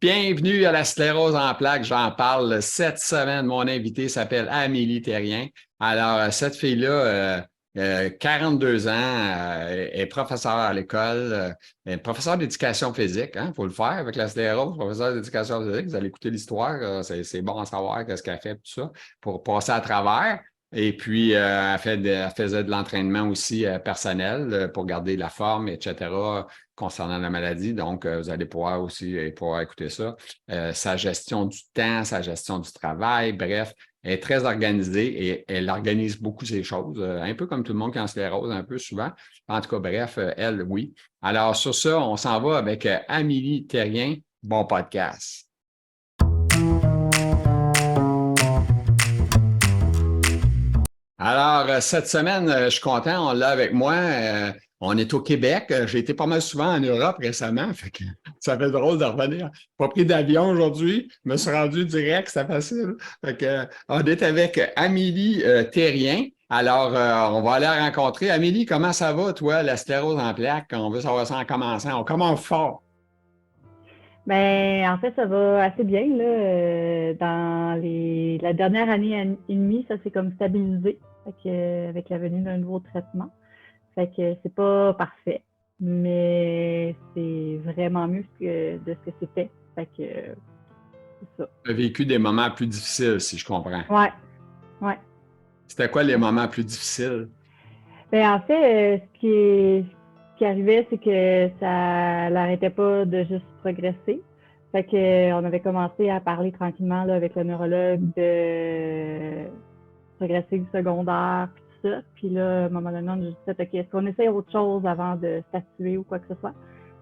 Bienvenue à la sclérose en plaques. J'en parle cette semaine. Mon invité s'appelle Amélie Thérien. Alors, cette fille-là, 42 ans, est professeure à l'école, est professeure d'éducation physique. Il faut le faire avec la sclérose, professeure d'éducation physique. Vous allez écouter l'histoire. C'est bon à savoir qu'est-ce qu'elle fait, tout ça, pour passer à travers. Et puis, elle faisait de l'entraînement aussi personnel pour garder la forme, etc., concernant la maladie. Donc, vous allez pouvoir aussi pouvoir écouter ça. Sa gestion du temps, sa gestion du travail, bref, elle est très organisée et elle organise beaucoup ses choses, un peu comme tout le monde qui en sclérose, un peu souvent. En tout cas, bref, elle, oui. Alors, sur ça, on s'en va avec Amélie Thérien. Bon podcast. Alors, cette semaine, je suis content, on l'a avec moi. On est au Québec. J'ai été pas mal souvent en Europe récemment, fait que ça fait drôle de revenir. Pas pris d'avion aujourd'hui, me suis rendu direct, c'est facile. Fait que, on est avec Amélie Thérien. Alors, on va aller la rencontrer. Amélie, comment ça va, toi, la sclérose en plaques? On veut savoir ça en commençant. On commence fort. Ben, en fait, ça va assez bien, là. La dernière année et demie, ça s'est comme stabilisé avec la venue d'un nouveau traitement. Fait que c'est pas parfait, mais c'est vraiment mieux de ce que c'était. Fait que c'est ça. Tu as vécu des moments plus difficiles, si je comprends. Ouais, ouais. C'était quoi les moments plus difficiles? Ben, en fait, ce qui arrivait, c'est que ça n'arrêtait pas de juste progresser. Fait que, on avait commencé à parler tranquillement là, avec le neurologue de progresser du secondaire, puis tout ça. Puis là, à un moment donné, on a juste fait, OK, est-ce qu'on essaye autre chose avant de statuer ou quoi que ce soit?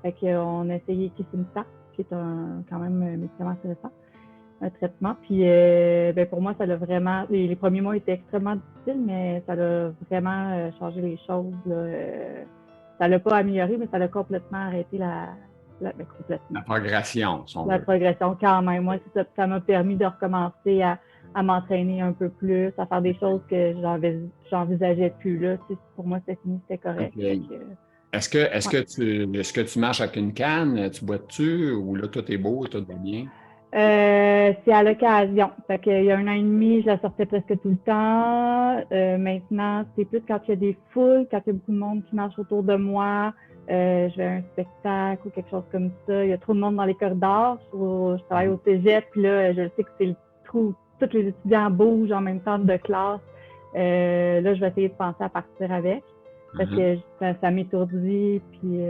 Fait qu'on a essayé Kesimpta, qui est quand même un médicament assez récent, un traitement. Puis ben pour moi, ça l'a vraiment. Les premiers mois étaient extrêmement difficiles, mais ça l'a vraiment changé les choses. Là. Ça l'a pas amélioré, mais ça l'a complètement arrêté ben, complètement. La progression, si on La veut. progression quand même. Moi, ça m'a permis de recommencer à m'entraîner un peu plus, à faire des choses que j'envisageais plus là. Tu sais, pour moi, c'était fini, c'était correct. OK. Ouais. Est-ce que tu marches avec une canne? Tu bois-tu? Ou là, tout est beau, tout va bien? C'est à l'occasion. Fait qu'il y a 1 an et demi, je la sortais presque tout le temps. Maintenant, c'est plus quand il y a des foules, quand il y a beaucoup de monde qui marche autour de moi. Je vais à un spectacle ou quelque chose comme ça. Il y a trop de monde dans les corridors. Je travaille au cégep, puis là, je sais que c'est le trou. Tous les étudiants bougent en même temps de classe. Là, je vais essayer de penser à partir avec. Parce que ça m'étourdit, puis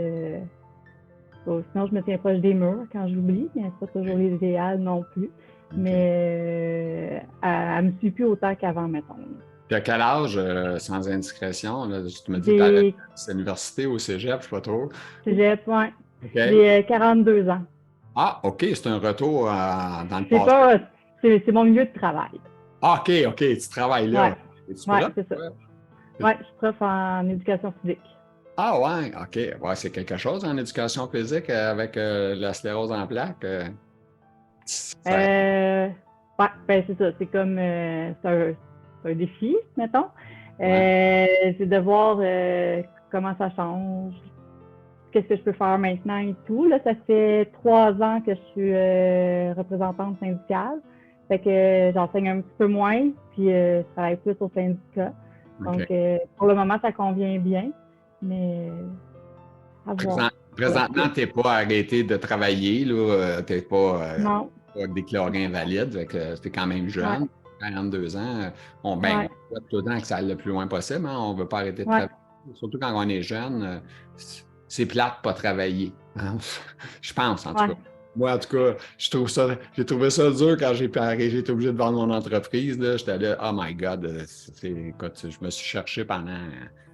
sinon, je me tiens proche des murs quand j'oublie, mais c'est pas toujours l'idéal non plus. Mais elle me suit plus autant qu'avant, mettons. Puis à quel âge, sans indiscrétion? Là, tu me dis que tu allais J'ai à l'université, au cégep, je ne sais pas trop. Cégep, ouais. OK. J'ai 42 ans. Ah, OK, c'est un retour dans le C'est passé. pas. C'est mon milieu de travail. Ah, OK, OK, tu travailles Ouais. là. Es-tu Ouais, prof? c'est ça. Ouais. Ouais, je suis prof en éducation physique. Ah, ouais, OK. Ouais, c'est quelque chose en éducation physique avec la sclérose en plaques. Ça... Ouais, ben c'est ça. C'est comme c'est un défi, mettons. Ouais. C'est de voir comment ça change, qu'est-ce que je peux faire maintenant et tout. Là, ça fait 3 ans que je suis représentante syndicale. Fait que j'enseigne un petit peu moins, puis je travaille plus au syndicat. OK. Donc, pour le moment, ça convient bien, mais à voir pour la Présentement, suite. tu n'es pas arrêté de travailler, là. Tu n'es Non, pas déclaré invalide, fait que tu es quand même ouais, jeune, 42 ans. On ouais, souhaite tout le temps que ça aille le plus loin possible, hein. On ne veut pas arrêter de ouais. travailler. Surtout quand on est jeune, c'est plate de pas travailler, hein. Je pense, en tout cas. Ouais. Moi, en tout cas, j'ai trouvé ça dur quand j'ai été obligé de vendre mon entreprise, là. J'étais là, oh my God, écoute, je me suis cherché pendant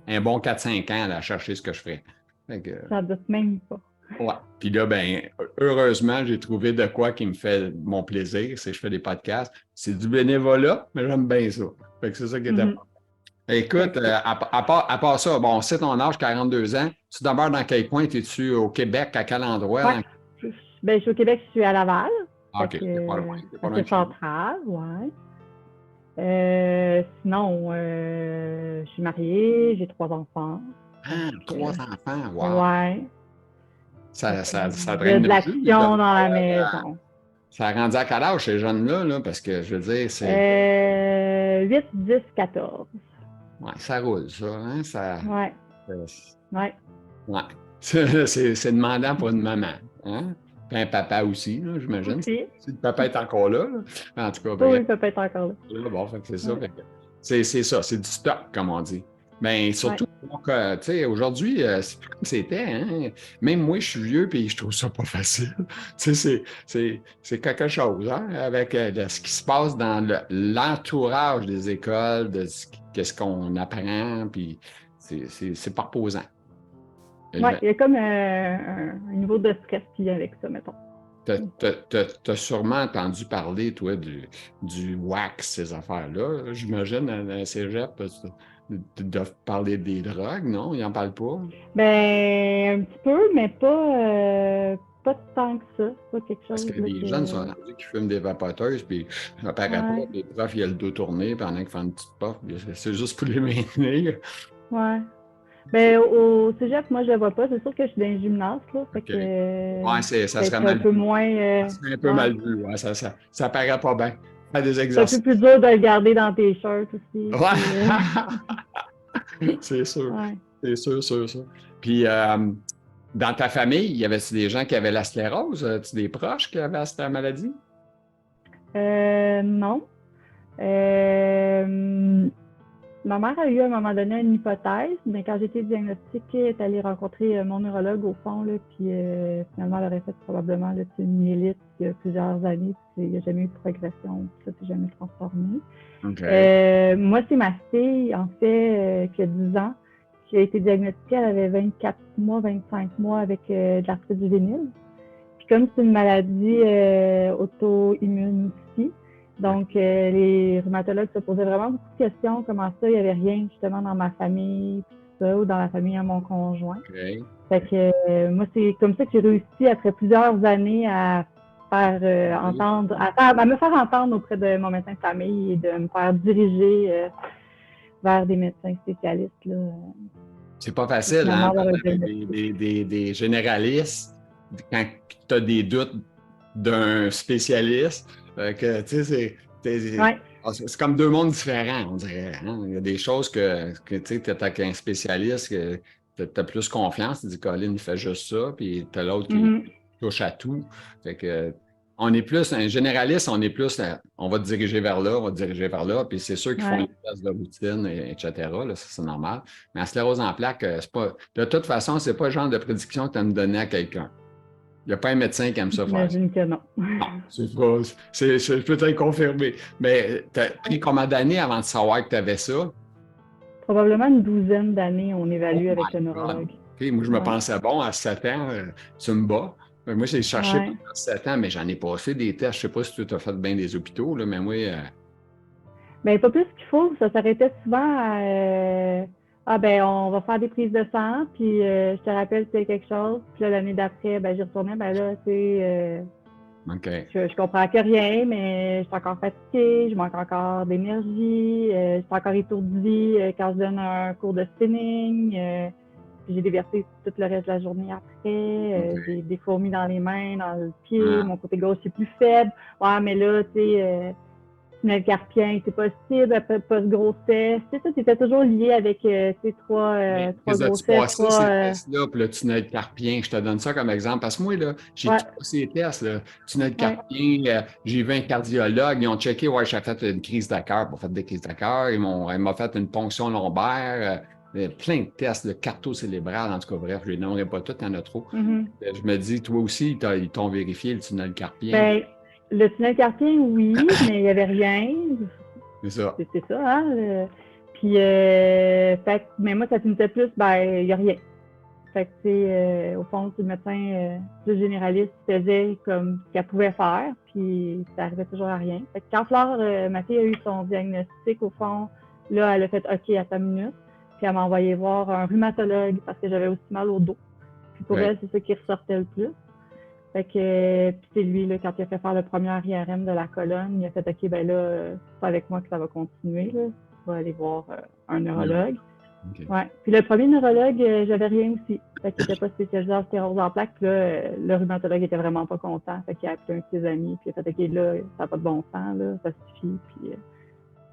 un bon 4-5 ans là, à chercher ce que je ferais. Fait que, J'en doute même pas. ouais. Puis là, ben, heureusement, j'ai trouvé de quoi qui me fait mon plaisir, c'est que je fais des podcasts. C'est du bénévolat, mais j'aime bien ça. Fait que c'est ça qui est Mhm. important. Écoute, Fait à part ça, bon, c'est ton âge, 42 ans. Tu demeures dans quel coin? Es-tu au Québec? À quel endroit? ouais. Ben, je suis au Québec, je suis à Laval. Ah, Fait OK, que t'es pas loin. T'es pas loin assez de chez nous. central, ouais. Sinon, je suis mariée, j'ai 3 enfants. Donc, Ah, 3 enfants, wow. ouais. Fait Ça qu'il draine y a de le jus, les l'action dans la devoirs. maison. Ça a rendu à quel âge, ces jeunes-là, là? Parce que, je veux dire, c'est... 8, 10, 14. Ouais, ça roule, ça, hein? Ouais, Euh, ouais. ouais. C'est demandant pour une maman, hein? Puis un papa aussi, là, j'imagine. Aussi. Si le papa est encore là. En tout cas, Oui, bref. il peut pas être encore là. Bon, fait que c'est ça. Ouais. Fait que c'est ça, c'est du stock, comme on dit. Mais Ouais. surtout, donc, tu sais, aujourd'hui, c'est plus comme c'était, hein? Même moi, je suis vieux et je trouve ça pas facile. Tu sais, c'est quelque chose, hein? Avec de ce qui se passe dans l'entourage des écoles, de qu'est-ce qu'on apprend, puis c'est pas reposant. Ouais, il y a comme un niveau de stress qui vient avec ça, mettons. T'as sûrement entendu parler, toi, du wax, ces affaires-là. J'imagine, à la cégep, tu dois parler des drogues, non? Ils n'en parlent pas? Ben, un petit peu, mais pas tant que ça. C'est pas quelque Parce chose que là, les jeunes sont que. rendus qui fument des vapoteuses, puis ça paraît pas, Ouais, puis le prof, il a le dos tourné pendant qu'il fait une petite porte. C'est juste pour les maintenir. ouais. Ben, au cégep, moi, je le vois pas. C'est sûr que je suis dans un gymnase, là. Fait OK. que Ouais, ça serait peut-être un mal peu vu. moins. Ça serait un peu Ouais. mal vu, ouais, ça paraît pas bien. Faire des C'est un peu exercices. plus dur de le garder dans tes shirts aussi. Ouais. Puis, C'est sûr. ouais. C'est sûr, sûr, sûr. Puis, dans ta famille, y avait-tu des gens qui avaient la sclérose? As-tu des proches qui avaient cette maladie? Non. Euh, Ma mère a eu à un moment donné une hypothèse, mais quand j'ai été diagnostiquée, elle est allée rencontrer mon neurologue au fond, là, puis finalement, elle aurait fait probablement là, une myélite il y a plusieurs années, puis il n'y a jamais eu de progression, puis ça s'est jamais transformé. OK. Moi, c'est ma fille, en fait, qui a 10 ans, qui a été diagnostiquée, elle avait 24 mois, 25 mois avec de l'arthrite juvénile. Puis comme c'est une maladie auto-immune aussi, donc les rhumatologues se posaient vraiment beaucoup de questions. Comment ça, il n'y avait rien justement dans ma famille, puis tout ça, ou dans la famille à mon conjoint. OK. Fait que moi, c'est comme ça que j'ai réussi après plusieurs années à faire entendre, à me faire entendre auprès de mon médecin de famille et de me faire diriger vers des médecins spécialistes. Là, C'est pas et facile, hein, finalement, avoir parler un avec diagnostic. des généralistes quand tu as des doutes d'un spécialiste. Que, tu sais, Ouais. c'est comme deux mondes différents, on dirait, hein. Il y a des choses que tu sais, tu avec un spécialiste, que tu as plus confiance. Tu dis, Colin, il fait juste ça, puis tu as l'autre qui Mm-hmm. touche à tout. Fait que, on est plus, un généraliste, on est plus, on va te diriger vers là, on va te diriger vers là, puis c'est ceux qui font Ouais. les tests de routine, etc. Là, ça, c'est normal. Mais la sclérose en plaques, c'est pas, de toute façon, c'est pas le genre de prédiction que tu as me donner à quelqu'un. Il n'y a pas un médecin qui aime ça faire ça. J'imagine que non. Non, c'est pas, c'est peut-être confirmé. Mais tu as pris combien d'années avant de savoir que tu avais ça? Probablement une douzaine d'années, on Oh évalue avec my le God! neurologue. OK, moi, je me Ouais. pensais, bon, à 7 ans, tu me bats. Mais moi, j'ai cherché Ouais. pendant 7 ans, mais j'en ai passé des tests. Je ne sais pas si tu as fait bien des hôpitaux, là, mais moi, Ben, pas plus qu'il faut. Ça s'arrêtait souvent à ah ben on va faire des prises de sang, puis je te rappelle si y a quelque chose. Puis là, l'année d'après, ben j'y retournais, ben là, tu sais, OK. je comprends que rien, mais je suis encore fatiguée, je manque encore d'énergie, je suis encore étourdie quand je donne un cours de spinning. Puis j'ai des vertiges tout le reste de la journée après. OK. J'ai des fourmis dans les mains, dans le pied. Ah, Mon côté gauche est plus faible. Ouais, mais là, tu sais, tunnel carpien, c'est possible, après post-grossesse. Tu sais, ça, c'était toujours lié avec, tu sais, mais trois les as-tu grossesses, passé trois... ces tests-là, puis le tunnel carpien? Je te donne ça comme exemple. Parce que moi, là, j'ai ouais, tout passé les tests, là. Tunnel ouais. carpien, j'ai vu un cardiologue, ils ont checké, ouais, j'ai fait une crise de cœur, pour faire des crises de cœur. Il m'a fait une ponction lombaire, plein de tests, de carto-célébrale, en tout cas, bref, je ne les nommerai pas toutes, il y en a trop. Mm-hmm. Je me dis, toi aussi, ils t'ont vérifié le tunnel carpien. Ben, le tunnel carpien, oui, mais il n'y avait rien. C'est ça. C'est ça, hein? Puis, fait, mais moi, ça finissait plus, ben, il n'y a rien. Fait que, tu sais, au fond, le médecin plus généraliste faisait comme ce qu'elle pouvait faire, puis ça arrivait toujours à rien. Fait que quand Flore, ma fille, a eu son diagnostic, au fond, là, elle a fait OK à ta minute, puis elle m'a envoyé voir un rhumatologue parce que j'avais aussi mal au dos. Puis pour Ouais. elle, c'est ça qui ressortait le plus. Fait que, puis c'est lui, là, quand il a fait faire le premier IRM de la colonne, il a fait OK, ben là, c'est pas avec moi que ça va continuer, là. Tu vas aller voir un neurologue. OK. Ouais. Puis le premier neurologue, j'avais rien aussi. Fait qu'il n'était pas spécialisé en sclérose en plaques. Puis là, le rhumatologue était vraiment pas content. Fait qu'il a appelé un de ses amis. Puis il a fait, OK, là, ça n'a pas de bon sens, là, ça suffit. Puis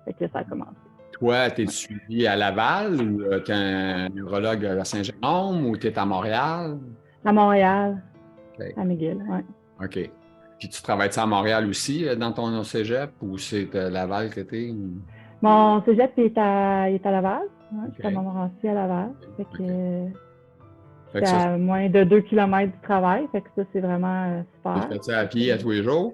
fait que là, ça a commencé. Toi, t'es suivi à Laval ou t'es un neurologue à Saint-Jérôme ou t'es à Montréal? À Montréal, OK. à McGill, ouais. OK. Puis tu travailles-tu à Montréal aussi dans ton cégep ou c'est Laval que t'es? Mon cégep il est à Laval. Ouais, je suis à OK. Montmorency à Laval. Fait que OK. Fait c'est que ça, à moins de 2 kilomètres du travail. Fait que ça, c'est vraiment tu super. fais ça à pied à tous les jours?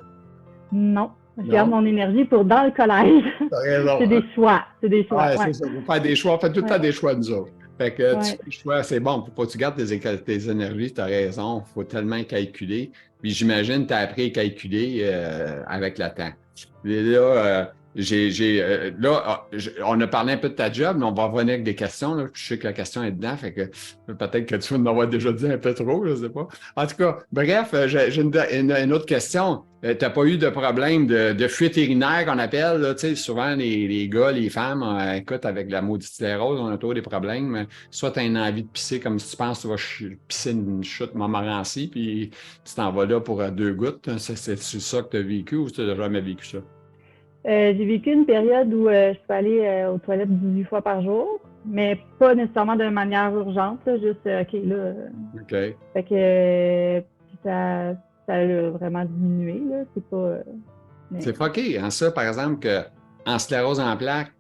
Non, je garde Non? mon énergie pour dans le collège. T'as raison. C'est des choix. C'est des choix. Ouais, Ouais. c'est ça. Faut faire des choix. On fait tout le temps Ouais. des choix, nous autres. Fait que tu Ouais. fais des choix, c'est bon. Faut pas que tu gardes tes énergies, tu as raison. Faut tellement calculer. Puis j'imagine que tu as appris à calculer avec le temps. Et là, on a parlé un peu de ta job, mais on va revenir avec des questions. Là. Je sais que la question est dedans, fait que peut-être que tu vas nous avoir déjà dit un peu trop, je sais pas. En tout cas, bref, j'ai une autre question. Tu n'as pas eu de problème de fuite urinaire qu'on appelle, là, tu sais, souvent les gars, les femmes, écoute, avec la maudite sclérose, on a toujours des problèmes. Soit tu as une envie de pisser comme si tu penses que tu vas pisser une chute Montmorency, puis tu t'en vas là pour 2 gouttes. C'est ça que tu as vécu ou tu n'as jamais vécu ça? J'ai vécu une période où je peux aller aux toilettes 18 fois par jour, mais pas nécessairement de manière urgente, là, juste OK, là. OK. Fait que ça a vraiment diminué, là. C'est pas. Mais... C'est fucké, hein, ça, par exemple, que en sclérose en plaques,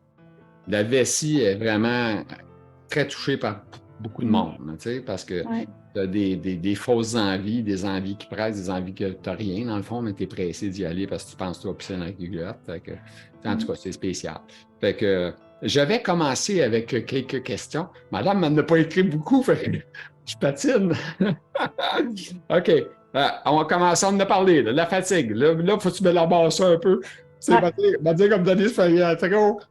la vessie est vraiment très touchée par beaucoup de monde, tu sais, parce que Ouais. tu as des fausses envies, des envies qui pressent, des envies que tu n'as rien, dans le fond, mais tu es pressé d'y aller parce que tu penses que tu vas pisser dans la culotte. En tout cas, c'est spécial. Fait que j'avais commencé avec quelques questions. Madame m'en a pas écrit beaucoup, fait que je patine. OK. On va commencer à en parler, là, la fatigue. Là, faut que tu me l'embarres ça un peu. C'est Ouais. dire comme Denis Fayette.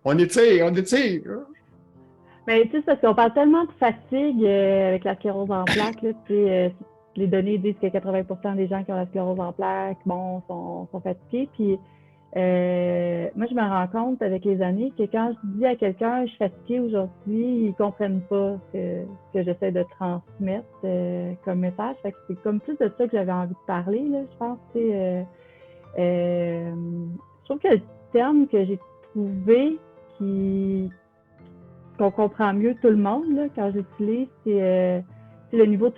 On étire, on étire. Mais tu sais, parce qu'on parle tellement de fatigue avec la sclérose en plaques, là, les données disent que 80% des gens qui ont la sclérose en plaques, bon, sont fatigués. Puis moi, je me rends compte avec les années que quand je dis à quelqu'un je suis fatiguée aujourd'hui, ils comprennent pas ce que j'essaie de transmettre comme message. Fait que c'est comme plus de ça que j'avais envie de parler, là, je pense. Je trouve que le terme que j'ai trouvé qu'on comprend mieux tout le monde là, quand j'utilise, c'est le niveau de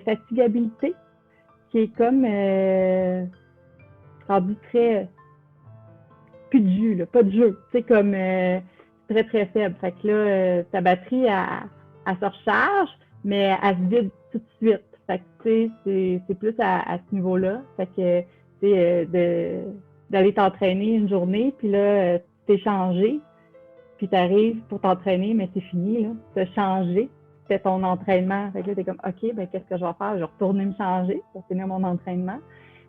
fatigabilité qui est comme rendu très plus de jus, là, pas de jeu. C'est comme très très faible. Fait que là, ta batterie, elle se recharge, mais elle se vide tout de suite. Fait que tu sais, c'est plus à ce niveau-là. Fait que d'aller t'entraîner une journée, puis là, t'es changé, puis t'arrives pour t'entraîner, mais c'est fini, là. T'as changé, c'était ton entraînement. Fait que là, t'es comme, OK, ben qu'est-ce que je vais faire? Je vais retourner me changer pour finir mon entraînement.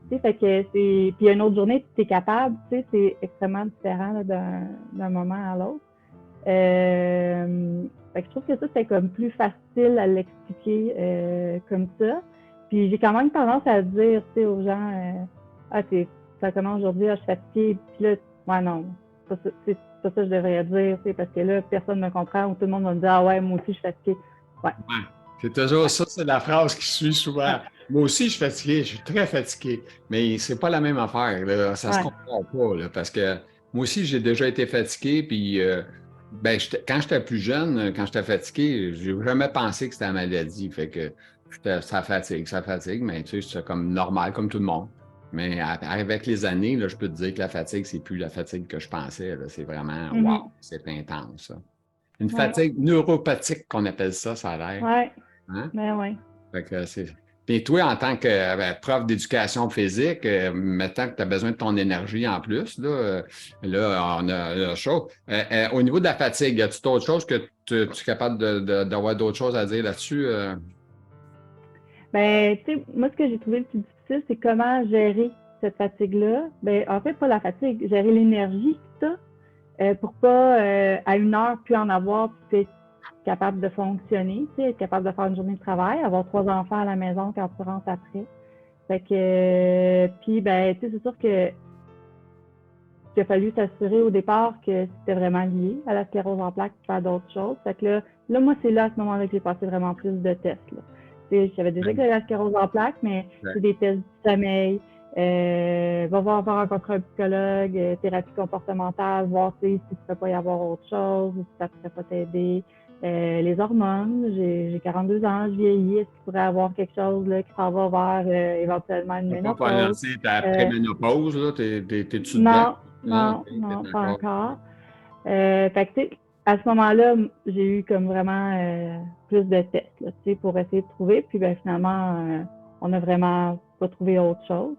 Tu sais, fait que c'est... Puis une autre journée, tu es capable, tu sais, c'est extrêmement différent là, d'un moment à l'autre. Fait que je trouve que ça, c'est comme plus facile à l'expliquer comme ça. Puis j'ai quand même tendance à dire, tu sais, aux gens, ah, ça commence aujourd'hui, ah, je suis fatiguée. Puis là, ouais, non, c'est pas ça que je devrais dire, tu sais, parce que là, personne ne me comprend ou tout le monde va me dire, ah ouais, moi aussi, je suis fatiguée. Ouais. Ouais. C'est toujours Ouais. ça, c'est la phrase qui suit souvent. Ouais. Moi aussi, je suis fatigué, je suis très fatigué. Mais c'est pas la même affaire, là. Ça se Ouais. comprend pas, là, parce que moi aussi, j'ai déjà été fatigué, puis ben, quand j'étais plus jeune, quand j'étais fatigué, j'ai jamais pensé que c'était la maladie. Fait que ça fatigue, mais tu sais, c'est comme normal, comme tout le monde. Mais avec les années, là, je peux te dire que la fatigue, c'est plus la fatigue que je pensais, là. C'est vraiment, wow, Mhm. c'est intense, ça. Une Ouais. fatigue neuropathique qu'on appelle ça, ça a l'air. Ouais. Hein? Ben ouais. Fait que c'est... Puis toi, en tant que prof d'éducation physique, maintenant que tu as besoin de ton énergie en plus, là on a la chose. Au niveau de la fatigue, y a-t-il d'autres choses que tu es capable d'avoir d'autres choses à dire là-dessus? Ben, tu sais, moi, ce que j'ai trouvé le plus difficile, c'est comment gérer cette fatigue-là. Ben, en fait, pas la fatigue, gérer l'énergie que tu as pour pas, à une heure, plus en avoir, puis être capable de fonctionner, tu sais, être capable de faire une journée de travail, avoir 3 enfants à la maison quand tu rentres après. Fait que, puis, ben, tu sais, c'est sûr que il a fallu s'assurer au départ que c'était vraiment lié à la sclérose en plaques, faire d'autres choses. Fait que là, moi, c'est là, à ce moment-là, que j'ai passé vraiment plus de tests, là. J'avais déjà que la sclérose en plaques, mais c'est des tests du sommeil. Va rencontrer un psychologue, thérapie comportementale, voir si tu ne pourrais pas y avoir autre chose, ou si ça ne pourrait pas t'aider. Les hormones, j'ai 42 ans, je vieillis, est-ce qu'il pourrait avoir quelque chose là, qui s'en va vers éventuellement une ménopause? Pas lancé ta préménopause, là? T'es-tu dedans? Non, pas encore. Fait que, à ce moment-là, j'ai eu comme vraiment plus de tests là, pour essayer de trouver. Puis ben, finalement, on n'a vraiment pas trouvé autre chose.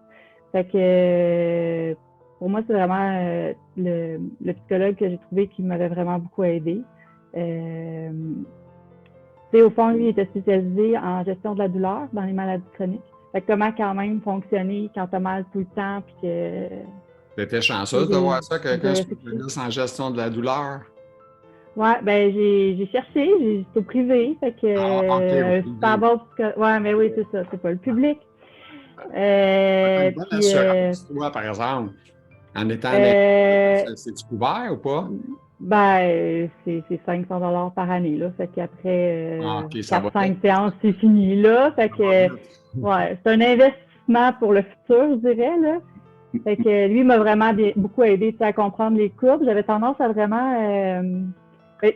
Fait que pour moi, c'est vraiment le psychologue que j'ai trouvé qui m'avait vraiment beaucoup aidé. Au fond, lui, il était spécialisé en gestion de la douleur dans les maladies chroniques. Fait que comment quand même fonctionner quand tu as mal tout le temps puis que. T'étais chanceuse de voir ça, quelqu'un spécialiste en gestion de la douleur? Ouais, ben j'ai cherché, c'est au privé, fait que super bon. Ouais, mais oui, c'est ça, c'est pas le public. Une bonne assurance, toi, par exemple, en étant c'est-tu couvert ou pas? Ben, c'est 500 $ par année, là. Fait qu'après 4-5 séances, c'est fini, là. Fait que, ouais, c'est un investissement pour le futur, je dirais, là. Fait que lui m'a vraiment beaucoup aidé à comprendre les courbes. J'avais tendance à vraiment.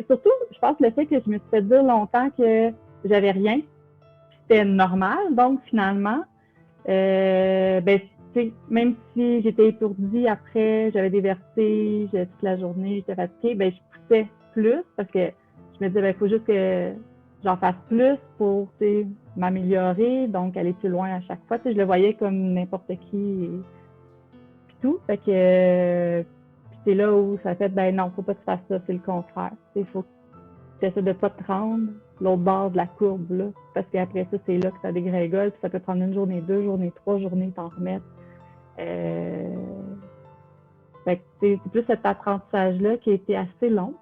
Surtout, je pense le fait que je me suis fait dire longtemps que j'avais rien, c'était normal. Donc, finalement, ben, même si j'étais étourdie après, j'avais des vertiges toute la journée, j'étais fatiguée, ben, je poussais plus parce que je me disais, ben, il faut juste que j'en fasse plus pour m'améliorer, donc aller plus loin à chaque fois. Je le voyais comme n'importe qui. Tout. Fait que c'est là où ça fait ben non, faut pas que tu fasses ça, c'est le contraire. Il faut que tu essaies de pas te rendre l'autre bord de la courbe, là. Parce qu'après ça, c'est là que ça dégringole, puis ça peut prendre une journée, 2 journées, 3 journées t'en remettre. Fait que c'est plus cet apprentissage-là qui a été assez long.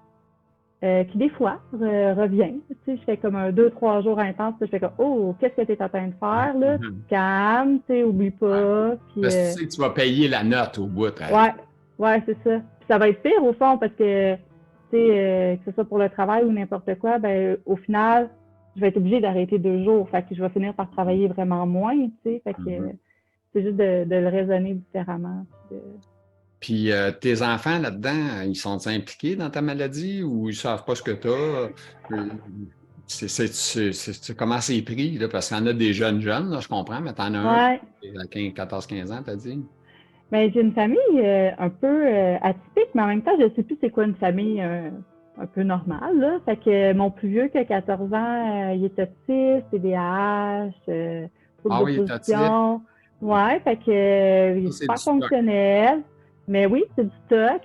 Qui des fois revient. Je fais comme un 2-3 jours intenses, je fais comme oh, qu'est-ce que tu es en train de faire là? Calme, oublie pas. Puis, parce que tu sais que tu vas payer la note au bout. Ouais, c'est ça. Puis ça va être pire au fond parce que que ce soit pour le travail ou n'importe quoi, ben au final, je vais être obligée d'arrêter 2 jours. Fait que je vais finir par travailler vraiment moins, Fait que c'est juste de le raisonner différemment. Puis tes enfants là-dedans, ils sont impliqués dans ta maladie ou ils savent pas ce que tu as? Comment c'est pris? Là, parce qu'il y en a des jeunes, là, je comprends, mais tu en as un qui a 14-15 ans, tu as dit? Ben, j'ai une famille un peu atypique, mais en même temps, je ne sais plus c'est quoi une famille un peu normale. Là. Fait que mon plus vieux qui a 14 ans, il est autiste, TDAH, trouble d'opposition. Ouais, fait que il est super fonctionnel. Mais oui, c'est du stock.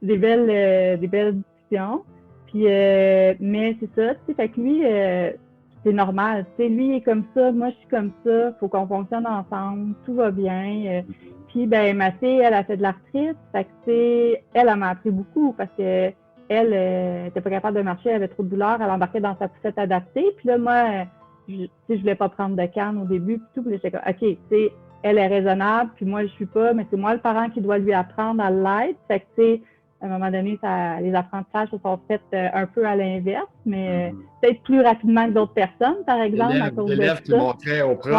des belles discussions. Puis, mais c'est ça, tu sais, fait que lui, c'est normal. Tu sais, lui, il est comme ça, moi, je suis comme ça. Faut qu'on fonctionne ensemble. Tout va bien. Puis, ben, ma fille, elle a fait de l'arthrite. Fait que, tu sais, elle m'a appris beaucoup parce que elle n'était pas capable de marcher, elle avait trop de douleur, elle embarquait dans sa poussette adaptée. Puis là, moi, je voulais pas prendre de canne au début. Puis tout, puis j'étais comme, OK, tu sais, elle est raisonnable, puis moi, je suis pas, mais c'est moi le parent qui doit lui apprendre à l'être. Fait que, tu sais, à un moment donné, les apprentissages se sont faits un peu à l'inverse, mais peut-être plus rapidement que d'autres personnes, par exemple, à cause de ça. L'élève qui montrait au prof,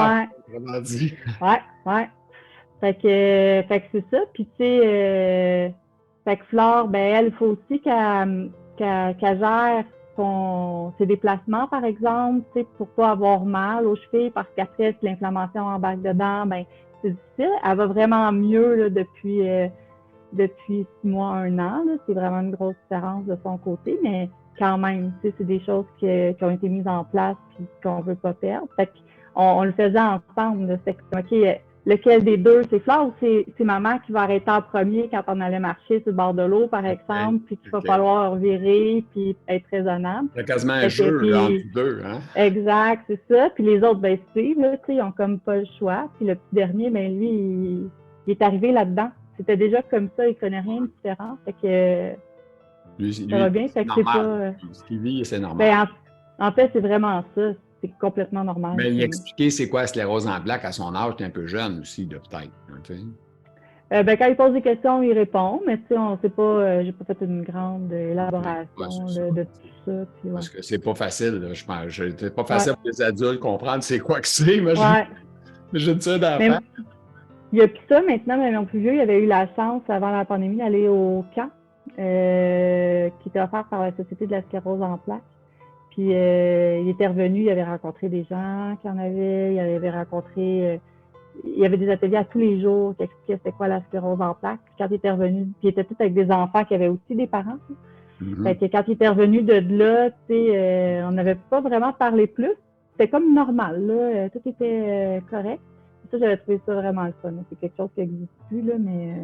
vraiment dit. Ouais. Fait que c'est ça. Puis, tu sais, fait que Flore, ben, elle, il faut aussi qu'elle gère ses déplacements, par exemple, tu sais, pour pas avoir mal aux chevilles, parce qu'après, si l'inflammation embarque dedans, ben, c'est difficile. Elle va vraiment mieux là, depuis 6 mois, 1 an. C'est vraiment une grosse différence de son côté, mais quand même, tu sais, c'est des choses qui ont été mises en place et qu'on veut pas perdre. Fait qu'on le faisait ensemble. Là. Fait que, OK, lequel des deux, c'est Flore ou c'est maman qui va arrêter en premier quand on allait marcher sur le bord de l'eau, par exemple, puis qu'il va falloir virer puis être raisonnable. C'est quasiment un jeu là, entre les deux, hein? Exact, c'est ça. Puis les autres, ben, suivent, là, ils ont comme pas le choix. Puis le petit dernier, ben, lui, il est arrivé là-dedans. C'était déjà comme ça, il connaît rien de différent. Fait que ça va bien, fait que c'est pas. Ce qu'il vit, c'est normal. Ben, en fait, c'est vraiment ça. C'est complètement normal. Mais il expliquait c'est quoi la sclérose en plaques à son âge, t'es un peu jeune aussi, peut-être. Ben, quand il pose des questions, il répond, mais tu sais, on sait pas, j'ai pas fait une grande Ouais, élaboration c'est ça. là, de tout ça. Puis ouais. Parce que c'est pas facile, là, je pense. C'est pas Ouais, facile pour les adultes comprendre c'est quoi que c'est. Imagine, ouais. imagine ça Mais d'enfant. il y a plus ça maintenant, mais mon plus vieux, il avait eu la chance avant la pandémie d'aller au camp qui était offert par la Société de la sclérose en plaques. Puis il était revenu, il avait rencontré des gens qui en avaient, il avait rencontré, il y avait des ateliers à tous les jours qui expliquaient c'était quoi la sclérose en plaques. Puis quand il était revenu, puis il était tout avec des enfants qui avaient aussi des parents. Fait Mhm. que quand il était revenu de là, tu sais, on n'avait pas vraiment parlé plus. C'était comme normal, là. Tout était correct. Ça, j'avais trouvé ça vraiment le fun. C'est quelque chose qui n'existe plus, là, mais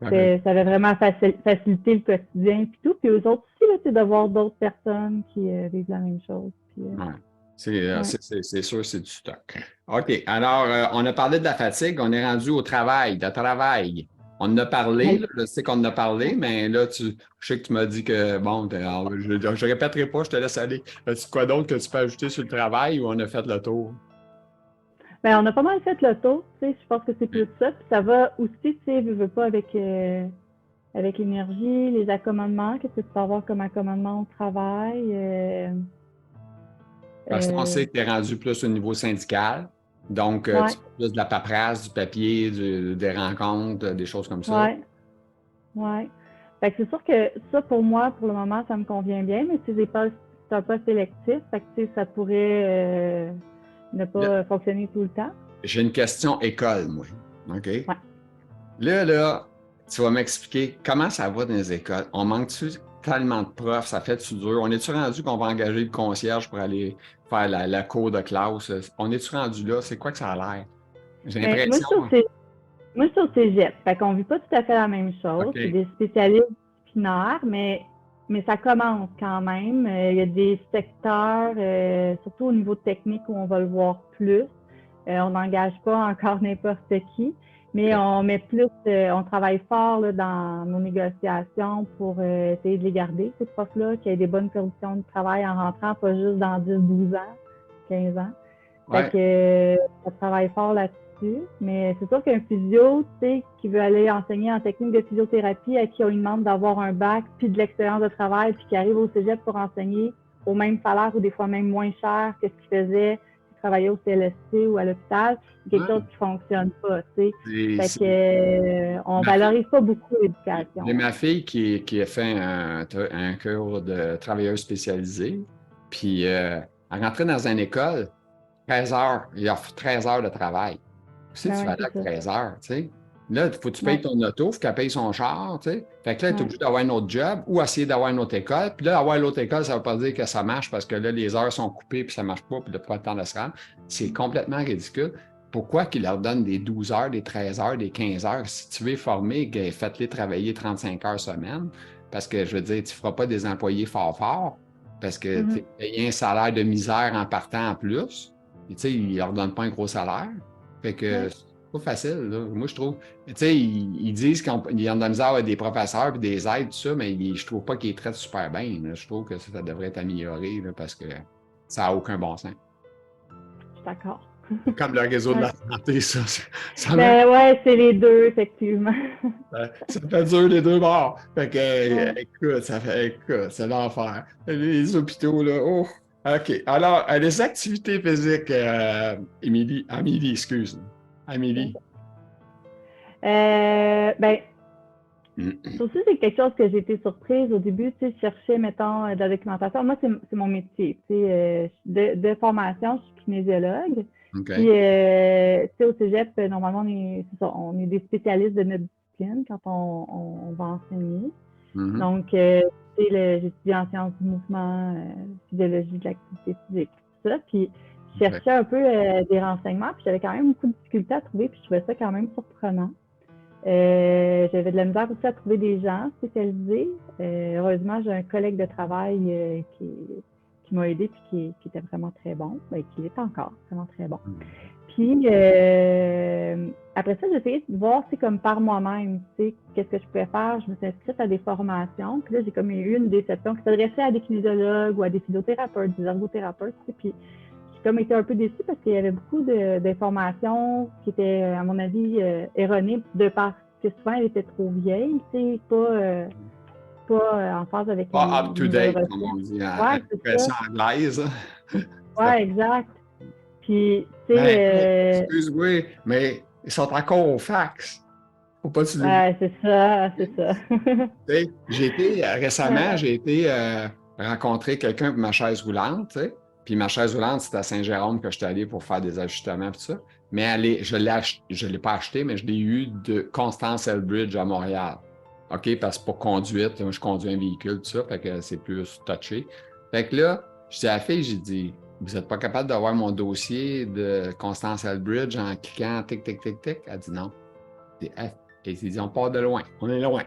OK. ça avait vraiment facilité le quotidien puis tout. Puis eux autres aussi, là, c'est de voir d'autres personnes qui vivent la même chose. Puis, Ouais. ouais. C'est sûr, c'est du stock. OK. Alors, on a parlé de la fatigue, on est rendu au travail, de travail. On en a parlé, Ouais. là, je sais qu'on en a parlé, mais là, je sais que tu m'as dit que, bon, alors, je ne répéterai pas, je te laisse aller. As-tu quoi d'autre que tu peux ajouter sur le travail ou on a fait le tour? Ben, on a pas mal fait le tour, tu sais. Je pense que c'est plus ça. Puis ça va aussi, tu sais, veux pas avec l'énergie, les accommodements, qu'est-ce que tu peux avoir comme accommodement au travail. Parce qu'on Euh, sait que tu es rendu plus au niveau syndical. Donc, tu ouais, fais plus de la paperasse, du papier, des rencontres, des choses comme ça. ouais, ouais. Fait que c'est sûr que ça, pour moi, pour le moment, ça me convient bien, mais c'est un poste sélectif, fait que tu sais, ça pourrait ne Là, pas fonctionner tout le temps. j'ai une question école, moi. OK? Ouais. Là, tu vas m'expliquer comment ça va dans les écoles. On manque-tu tellement de profs? Ça fait-tu dur? On est-tu rendu qu'on va engager le concierge pour aller faire la cour de classe? On est-tu rendu là? C'est quoi que ça a l'air? J'ai Mais l'impression. moi, je suis au cégep, fait qu'on vit pas tout à fait la même chose. C'est OK. des spécialistes disciplinaires, mais ça commence quand même. Il y a des secteurs, surtout au niveau technique, où on va le voir plus. On n'engage pas encore n'importe qui, mais OK. on met plus, on travaille fort là, dans nos négociations pour essayer de les garder, ces profs-là, qui aient des bonnes conditions de travail en rentrant, pas juste dans 10, 12 ans, 15 ans. Fait Ouais. que on travaille fort là-dessus. Mais c'est sûr qu'un physio, tu sais, qui veut aller enseigner en technique de physiothérapie, à qui on lui demande d'avoir un bac, puis de l'expérience de travail, puis qui arrive au cégep pour enseigner au même salaire ou des fois même moins cher que ce qu'il faisait s'il travaillait au CLSC ou à l'hôpital, c'est quelque chose Ouais. qui fonctionne pas, tu sais. C'est- Fait que c'est- on Ma fille, valorise pas beaucoup j'ai l'éducation. ma fille qui a fait un cours de travailleuse spécialisée. Puis, elle rentrait dans une école, 13 heures. Il y a 13 heures de travail. Si Ben tu vas ouais, là c'est à ça. 13 heures, tu sais. Là, il faut que tu payes Ouais, ton auto, il faut qu'elle paye son char, tu sais. Fait que là, tu es ouais, obligé d'avoir un autre job ou essayer d'avoir une autre école. Puis là, avoir l'autre école, ça ne veut pas dire que ça marche parce que là, les heures sont coupées puis ça ne marche pas, puis il n'a pas le temps de se rendre. C'est complètement ridicule. Pourquoi qu'ils leur donnent des 12 heures, des 13 heures, des 15 heures? Si tu veux former, faites-les travailler 35 heures semaine. Parce que je veux dire, tu ne feras pas des employés fort parce que tu mhm, es payé un salaire de misère en partant en plus. Et tu sais, ils ne leur donnent pas un gros salaire. Fait que ouais, c'est pas facile, là. Moi, je trouve. Tu sais, ils disent qu'ils ont de la misère avec des professeurs et des aides, tout ça, mais je trouve pas qu'ils les traitent super bien, là. Je trouve que ça devrait être amélioré, là, parce que ça n'a aucun bon sens. je suis d'accord. Comme le réseau de Ouais. la santé, ça, Ben ouais, c'est les deux, effectivement. ça fait dur les deux bords. Fait que, Ouais. écoute, écoute, c'est l'enfer. Les hôpitaux, là, oh. OK. Alors, les activités physiques, Amélie, excuse. Amélie. Ben, ça aussi, c'est quelque chose que j'ai été surprise au début. Tu sais, je cherchais, mettons, de la documentation. Moi, c'est mon métier. Tu sais, de formation, je suis kinésiologue. Puis, OK. tu sais, au cégep, normalement, on est des spécialistes de notre discipline quand on va enseigner. Mhm. Donc, tu sais, j'étudie en sciences du mouvement, physiologie de l'activité physique, tout ça. Puis, je OK. cherchais un peu des renseignements, puis j'avais quand même beaucoup de difficultés à trouver, puis je trouvais ça quand même surprenant. J'avais de la misère aussi à trouver des gens spécialisés. Heureusement, j'ai un collègue de travail qui m'a aidé puis qui était vraiment très bon, qui est encore vraiment très bon. Puis après ça, j'ai essayé de voir, c'est comme par moi-même, tu sais, qu'est-ce que je pouvais faire. Je me suis inscrite à des formations. Puis là, j'ai comme eu une déception qui s'adressait à des kinésiologues ou à des physiothérapeutes, des ergothérapeutes. Tu sais, puis j'ai comme été un peu déçue parce qu'il y avait beaucoup d'informations qui étaient, à mon avis, erronées de par que souvent, elle était trop vieille, tu sais, pas en phase avec Pas les nouvelles up-to-date, comme recherches. on dit en Ouais, c'est ça. expression anglaise. C'était Ouais, exact. Puis, tu Ben, écoute, sais, excuse-moi, mais ils sont encore au fax. Faut pas se l'oublier. ouais, c'est ça, c'est ça. Tu sais, récemment, Ouais. j'ai été rencontrer quelqu'un pour ma chaise roulante, tu sais. Puis ma chaise roulante, c'est à Saint-Jérôme que je suis allé pour faire des ajustements et tout ça. Mais je l'ai pas acheté, mais je l'ai eu de Constance Elbridge à Montréal. OK, parce que pour conduite, moi, je conduis un véhicule, tout ça, fait que c'est plus touché. Fait que là, je dis à la fille, j'ai dit, vous n'êtes pas capable d'avoir mon dossier de Constance Elbridge en cliquant tic, tic, tic, tic? Elle dit non. Et ils disent, on part de loin, on est loin.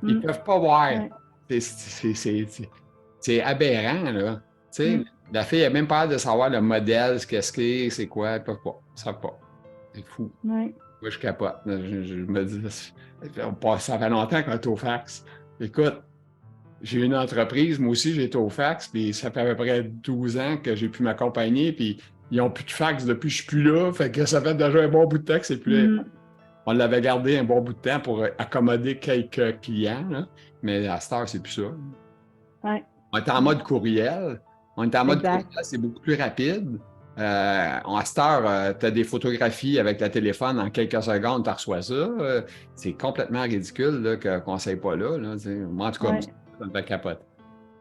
Ils ne Mm. peuvent pas voir. Ouais. C'est aberrant, là. Tu sais, Mm. la fille n'a même pas hâte de savoir le modèle, ce qu'est-ce que c'est quoi. Ils ne peuvent pas. Ils ne savent pas. C'est fou. Ouais. Moi, je capote. Je me dis, ça fait longtemps qu'on est au fax. Écoute, j'ai une entreprise, moi aussi, j'ai été au fax, puis ça fait à peu près 12 ans que j'ai pu m'accompagner, puis ils n'ont plus de fax depuis que je suis plus là. Fait que ça fait déjà un bon bout de temps que c'est plus là. Mm. On l'avait gardé un bon bout de temps pour accommoder quelques clients, là. Mais à cette heure, c'est plus ça. Ouais. On est en mode courriel. On est en mode courriel, Exact. c'est beaucoup plus rapide. À cette heure, tu as des photographies avec ta téléphone en quelques secondes, tu reçois ça. C'est complètement ridicule là, qu'on ne sait pas là. Moi, en tout cas, Ouais. ça me fait capoter.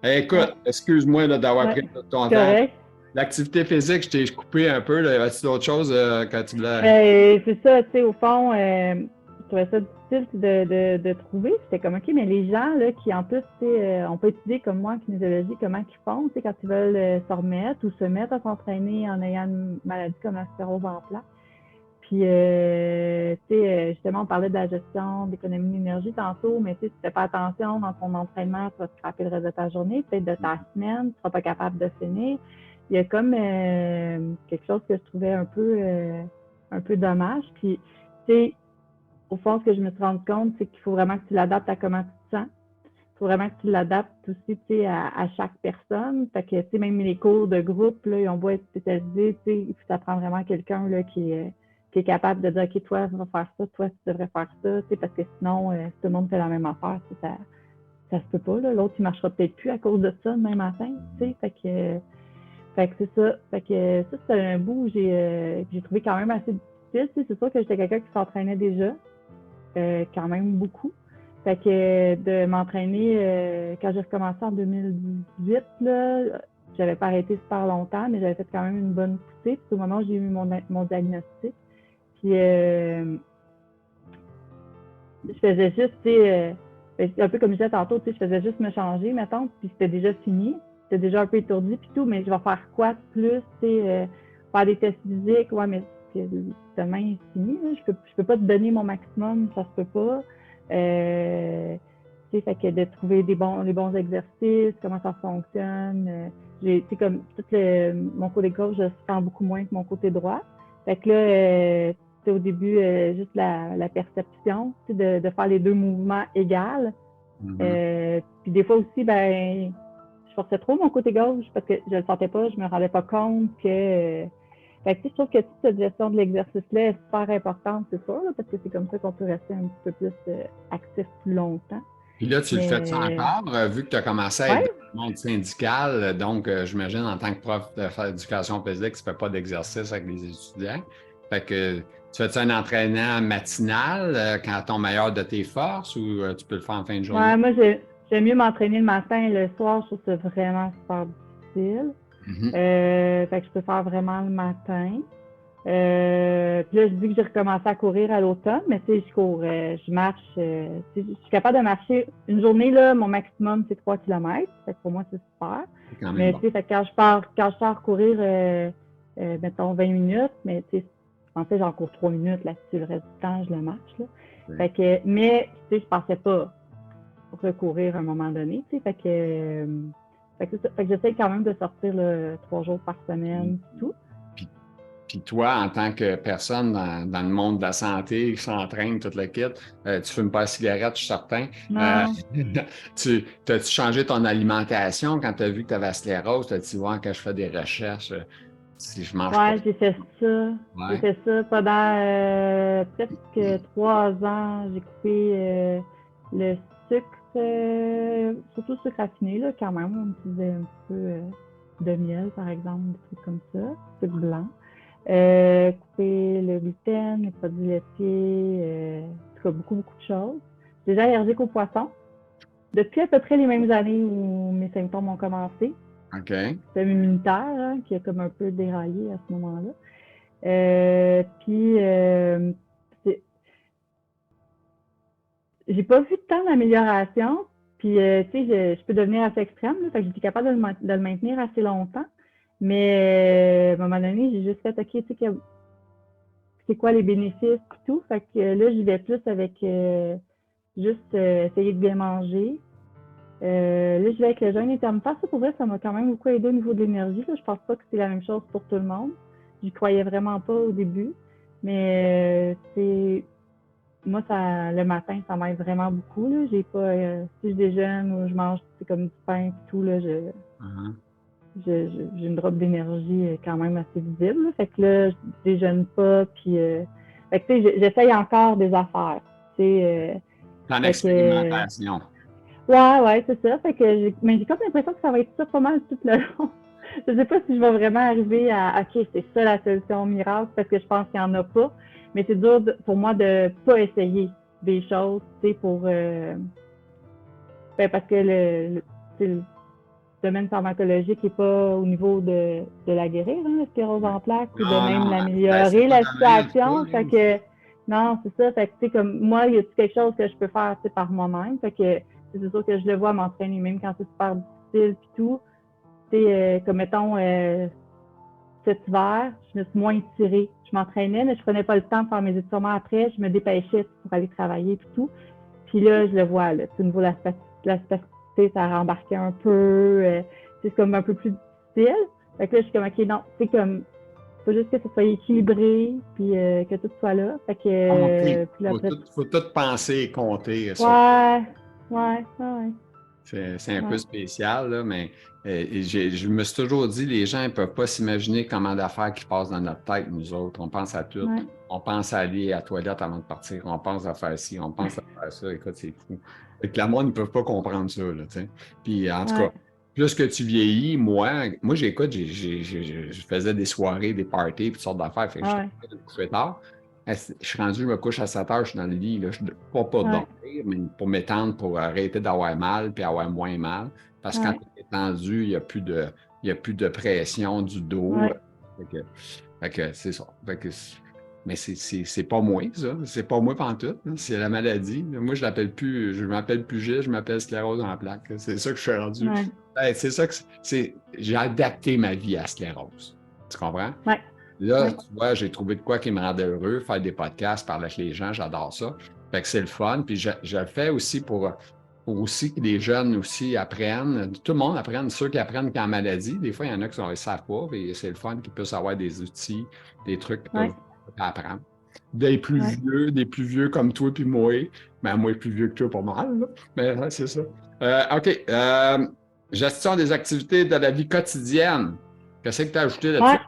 Hey, Ouais. écoute, excuse-moi là, d'avoir Ouais. pris tout ton C'est temps. correct. L'activité physique, je t'ai coupé un peu. Là. As-tu d'autres choses quand tu voulais? C'est ça, tu sais, au fond, je trouvais ça difficile de trouver. J'étais comme, OK, mais les gens là, qui, en plus, tu sais, ont pas étudié comme moi en kinésiologie, comment ils font, tu sais, quand ils veulent se remettre ou se mettre à s'entraîner en ayant une maladie comme la sclérose en plaques. Puis, tu sais, justement, on parlait de la gestion, d'économie d'énergie tantôt, mais tu sais, si tu fais pas attention dans ton entraînement, tu vas te scraper le reste de ta journée, peut-être de ta semaine, tu seras pas capable de finir. Il y a comme quelque chose que je trouvais un peu dommage. Puis, tu sais, au fond, ce que je me suis rendu compte, c'est qu'il faut vraiment que tu l'adaptes à comment tu te sens. Il faut vraiment que tu l'adaptes aussi, tu sais, à chaque personne. Fait que, tu sais, même les cours de groupe, là, ils ont beau être spécialisés, tu sais, ça prend vraiment quelqu'un, là, qui est capable de dire, OK, toi, tu vas faire ça, toi, tu devrais faire ça, tu sais, parce que sinon, si tout le monde fait la même affaire, ça se peut pas, là. L'autre, il marchera peut-être plus à cause de ça demain matin, tu sais. Fait que c'est ça. Fait que ça, c'était un bout où j'ai trouvé quand même assez difficile. Tu sais, c'est sûr que j'étais quelqu'un qui s'entraînait déjà, quand même beaucoup. Fait que de m'entraîner, quand j'ai recommencé en 2018, là, j'avais pas arrêté super longtemps, mais j'avais fait quand même une bonne poussée. Puis au moment où j'ai eu mon diagnostic, puis je faisais juste, tu sais, un peu comme je disais tantôt, tu sais, je faisais juste me changer, mettons, puis c'était déjà fini. J'étais déjà un peu étourdie, puis tout, mais je vais faire quoi de plus, tu sais, faire des tests physiques, ouais, mais demain, c'est fini, là. Je peux pas te donner mon maximum, ça se peut pas. Tu sais, fait que de trouver les bons exercices, comment ça fonctionne. Tu sais, comme mon côté gauche, je sens beaucoup moins que mon côté droit. Fait que là, au début, juste la perception, de faire les deux mouvements égales. Mm-hmm. Puis des fois aussi, ben, je forçais trop mon côté gauche parce que je le sentais pas, je me rendais pas compte que. Fait que, je trouve que toute cette gestion de l'exercice-là est super importante, c'est sûr, là, parce que c'est comme ça qu'on peut rester un petit peu plus actif plus longtemps. Puis là, tu le fais ça Mais encore, vu que tu as commencé à être ouais, dans le monde syndical, donc j'imagine en tant que prof d'éducation physique, tu ne fais pas d'exercice avec les étudiants. Fait que tu fais-tu un entraînement matinal quand tu es ton meilleur de tes forces ou tu peux le faire en fin de journée? ouais, moi j'aime mieux m'entraîner le matin et le soir, je trouve ça vraiment super difficile. Mhm. Fait que je peux faire vraiment le matin. Puis là, je dis que j'ai recommencé à courir à l'automne, mais tu sais, je cours, je marche. Je suis capable de marcher une journée, là, mon maximum, c'est 3 kilomètres. Fait que pour moi, c'est super. C'est quand même Mais bon. tu sais, quand je pars courir, mettons 20 minutes, mais tu sais, en fait, j'en cours 3 minutes là-dessus. Le reste du temps, je le marche, là. Oui. Fait que, mais tu sais, je pensais pas recourir à un moment donné, tu sais. Fait que j'essaie quand même de sortir là, 3 jours par semaine, tout. Puis toi, en tant que personne dans le monde de la santé qui s'entraîne, toute la kit, tu fumes pas de cigarette, je suis certain. Non. T'as-tu changé ton alimentation quand tu as vu que tu avais la sclérose? T'as dit, ouais, quand je fais des recherches, si je mange pas. Ouais, j'ai fait ça. J'ai Ouais. fait ça pendant presque 3 ans. J'ai coupé le sucre, surtout le sucre raffiné, là, quand même. On utilisait un petit peu de miel, par exemple, des trucs comme ça, sucre blanc. Couper le gluten, les produits laitiers, en tout cas, beaucoup, beaucoup de choses. Déjà allergique aux poissons. Depuis à peu près les mêmes années où mes symptômes ont commencé. OK. Système immunitaire, hein, qui a comme un peu déraillé à ce moment-là. Puis, j'ai pas vu tant d'amélioration. Puis, tu sais, je peux devenir assez extrême, là, fait que j'étais capable de le maintenir assez longtemps. Mais à un moment donné, j'ai juste fait, OK, tu sais, c'est quoi les bénéfices et tout. Fait que là, j'y vais plus avec juste essayer de bien manger. Là, je vais avec le jeûne intermittent. Ça, pour vrai, ça m'a quand même beaucoup aidé au niveau de l'énergie. Je pense pas que c'est la même chose pour tout le monde. J'y croyais vraiment pas au début. Mais moi, le matin, ça m'aide vraiment beaucoup. Là. J'ai pas, si je déjeune ou je mange comme du pain et tout, là, Mhm. j'ai une drop d'énergie quand même assez visible. Là. Fait que là, je déjeune pas. Puis, fait que, tu sais, j'essaye encore des affaires. En Fait que, expérimentation. ouais, c'est ça. Fait que mais j'ai comme l'impression que ça va être ça pas mal tout le long. Je sais pas si je vais vraiment arriver à OK, c'est ça la solution miracle, parce que je pense qu'il n'y en a pas. Mais c'est dur pour moi de pas essayer des choses, tu sais, parce que le domaine pharmacologique n'est pas au niveau de la guérir, hein, la sclérose en plaques, ou de Non, même non, ben, c'est l'améliorer pas la donné en tout cas, situation. Fait là. que non, c'est ça. Fait que tu sais, comme moi, il y a quelque chose que je peux faire, tu sais, par moi-même. Fait que c'est sûr que je le vois m'entraîner, même quand c'est super difficile puis tout. Tu sais, comme mettons cet hiver, je me suis moins étirée. Je m'entraînais, mais je prenais pas le temps de faire mes étirements après. Je me dépêchais pour aller travailler et tout. Puis là, je le vois, là, au niveau de la spasticité, ça a rembarqué un peu. C'est comme un peu plus difficile. Fait que là, je suis comme, OK, non, c'est comme, faut juste que ça soit équilibré, puis que tout soit là. Fait que, Compter. puis après, Faut tout penser et compter sur. ouais, ouais, ouais, C'est un peu ouais, spécial, là, mais je me suis toujours dit, les gens ne peuvent pas s'imaginer comment d'affaires qui passent dans notre tête, nous autres. On pense à tout. ouais, On pense à aller à la toilette avant de partir. On pense à faire ci, on pense à faire ça. Écoute, c'est fou. Fait que le monde ne peut pas comprendre ça, là, tu sais. Puis, en tout cas, ouais, plus que tu vieillis, moi j'écoute, je faisais des soirées, des parties, puis toutes sortes d'affaires. Fait que j'étais ouais, de me coucher tard. Je suis rendu, je me couche à 7 heures, je suis dans le lit, là, pas pour ouais, dormir, mais pour m'étendre, pour arrêter d'avoir mal, puis avoir moins mal. Parce que quand ouais, tu es étendu, il y a plus de pression du dos. ouais, Fait que c'est ça. Mais c'est pas moi, ça. C'est pas moi pantoute, hein. C'est la maladie. Moi, je m'appelle plus Gilles, je m'appelle sclérose en plaques. C'est ça que je suis rendu. ouais, Ben, c'est ça que j'ai adapté ma vie à la sclérose. Tu comprends? ouais, Là, ouais, tu vois, j'ai trouvé de quoi qui me rendait heureux, faire des podcasts, parler avec les gens, j'adore ça. Fait que c'est le fun. Puis je le fais aussi pour aussi que les jeunes aussi apprennent. Tout le monde apprenne, ceux qui apprennent qu'en maladie. Des fois, il y en a qui ne savent pas, et c'est le fun qu'ils puissent avoir des outils, des trucs qu'ils ouais, peuvent apprendre. ouais. Des plus vieux comme toi puis moi. Ben, moi, plus vieux que toi, pas mal, là. Mais ouais, c'est ça. OK. Gestion des activités de la vie quotidienne. Qu'est-ce que tu as ajouté là-dessus? Ouais.